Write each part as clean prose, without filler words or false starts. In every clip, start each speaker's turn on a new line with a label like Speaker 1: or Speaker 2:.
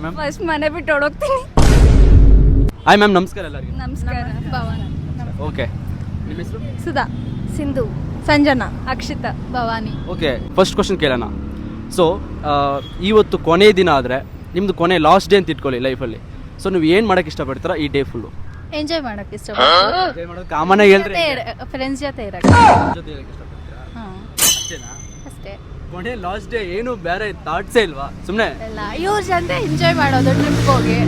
Speaker 1: First ಮನೆ ಬಿಟ್ಟು ಓಡೋಗ್ತೀನಿ.
Speaker 2: Hi ma'am, ನಮಸ್ಕಾರ ಎಲ್ಲರಿಗೂ.
Speaker 1: ನಮಸ್ಕಾರ. ಭವಾನಿ.
Speaker 2: ಓಕೆ, ನಿಮ್ಮ ಹೆಸರು?
Speaker 1: Sudha.
Speaker 3: Sindhu.
Speaker 1: Sanjana. Akshita. Bhavani.
Speaker 2: Okay, first question ಕೇಳೋಣ. ಸೊ ಇವತ್ತು ಕೊನೆ ದಿನ ಆದರೆ ನಿಮ್ಮದು ಕೊನೆ ಲಾಸ್ಟ್ ಡೇ ಅಂತ ಇಟ್ಕೊಳ್ಳಿ ಲೈಫಲ್ಲಿ. ಸೊ ನೀವು ಏನು ಮಾಡೋಕ್ಕೆ ಇಷ್ಟಪಡ್ತೀರಾ ಈ ಡೇ ಫುಲ್ಲು?
Speaker 1: ಎಂಜಾಯ್ ಮಾಡಕ್ಕೆ ಇಷ್ಟ.
Speaker 2: ಎಂಜಾಯ್ ಮಾಡೋದು ಕಾಮನಾಗಿ ಹೇಳ್ರಿ.
Speaker 1: ಫ್ರೆಂಡ್ಸ್ ಜೊತೆ ಇರಕ್ಕೆ.
Speaker 2: ಜೊತೆ ಇರೋಕ್ಕೆ ಇಷ್ಟಪಡ್ತೀರಾ?
Speaker 1: ಹಾಂ,
Speaker 2: ಅಷ್ಟೇನಾ?
Speaker 1: ಅಷ್ಟೇ.
Speaker 2: ಕೊನೆ ಲಾಸ್ಟ್ ಡೇ ಏನು ಬೇರೆ ಥಾಟ್ಸೇ ಇಲ್ವಾ? ಸುಮ್ಮನೆ
Speaker 1: ಎಲ್ಲ ಇವ್ರ ಜೊತೆ ಎಂಜಾಯ್ ಮಾಡೋದು, ಟ್ರಿಪ್ ಹೋಗಿ.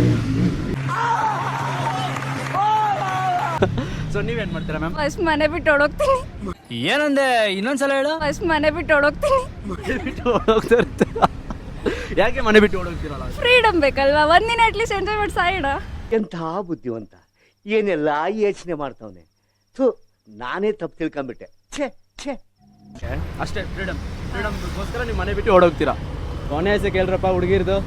Speaker 2: ಸೊ ನೀವೇನು ಮಾಡ್ತೀರಾ ಮ್ಯಾಮ್?
Speaker 1: ಫಸ್ಟ್ ಮನೆ ಬಿಟ್ಟು ಓಡೋಗ್ತೀನಿ.
Speaker 2: ಏನಂದೆ, ಇನ್ನೊಂದ್ಸಲ ಹೇಳು.
Speaker 1: ಫಸ್ಟ್ ಮನೆ ಬಿಟ್ಟು ಓಡೋಗ್ತೀನಿ.
Speaker 2: ಮನೆ ಬಿಟ್ಟು ಓಡೋಗ್ತಾ ಇರ್ತೀರಾ? ಯಾಕೆ ಮನೆ ಬಿಟ್ಟು ಓಡೋಗ್ತೀರಲ್ಲ?
Speaker 1: ಫ್ರೀಡಮ್ ಬೇಕಲ್ವಾ, ಒಂದಿನ ಅಟ್ಲೀಸ್ಟ್ ಎಂಜಾಯ್ ಮಾಡಿ ಸಾಯೋಣ.
Speaker 4: ಎಂಥ ಬುದ್ಧಿವಂತ, ಏನೆಲ್ಲ ಯೋಚನೆ ಮಾಡ್ತಾವನೆ. ಥೂ, ನಾನೇ ತಪ್ಪು ತಿಳ್ಕೊಂಬಿಟ್ಟೆ. ಛೇ ಛೇ.
Speaker 2: ಅಷ್ಟೇ, ಫ್ರೀಡಮ್ಗೋಸ್ಕರ ನೀವು ಮನೆ ಬಿಟ್ಟು ಓಡೋಗ್ತೀರಾ. ಕೊನೆ ಹೆಸರು ಕೇಳ್ರಪ್ಪ ಹುಡುಗಿರ್ದು.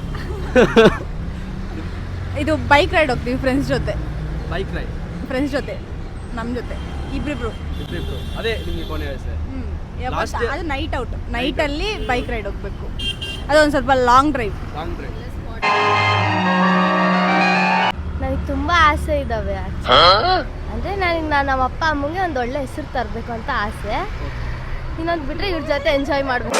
Speaker 1: ಇದು ಬೈಕ್ ರೈಡ್ ಹೋಗ್ತೀವಿ ಫ್ರೆಂಡ್ಸ್ ಜೊತೆ.
Speaker 2: ಬೈಕ್ ರೈಡ್
Speaker 1: ಫ್ರೆಂಡ್ಸ್ ಜೊತೆ, ನಮ್ಮ ಜೊತೆ ಇಬ್ರಿಬ್ರು.
Speaker 2: ಅದೇ ನಿಮಗೆ ಕೊನೆ ಹೆಸರು. Last day-
Speaker 1: ಅದು ನೈಟ್ ಔಟ್, ನೈಟಲ್ಲಿ ಬೈಕ್ ರೈಡ್ ಹೋಗ್ಬೇಕು. ಅದೊಂದು ಸ್ವಲ್ಪ ಲಾಂಗ್ ಡ್ರೈವ್.
Speaker 2: Long drive.
Speaker 3: ನನಗೆ ತುಂಬಾ ಆಸೆ ಇದ್ದಾವೆ. ಅಂದ್ರೆ ನನಗೆ ನಮ್ಮ ಅಪ್ಪ ಅಮ್ಮಂಗೆ ಒಂದು ಒಳ್ಳೆ ಹೆಸರು ತರಬೇಕು ಅಂತ ಆಸೆ. ಇನ್ನೊಂದು ಬಿಟ್ರೆ ಇವ್ರ ಜೊತೆ ಎಂಜಾಯ್ ಮಾಡಬೇಕು.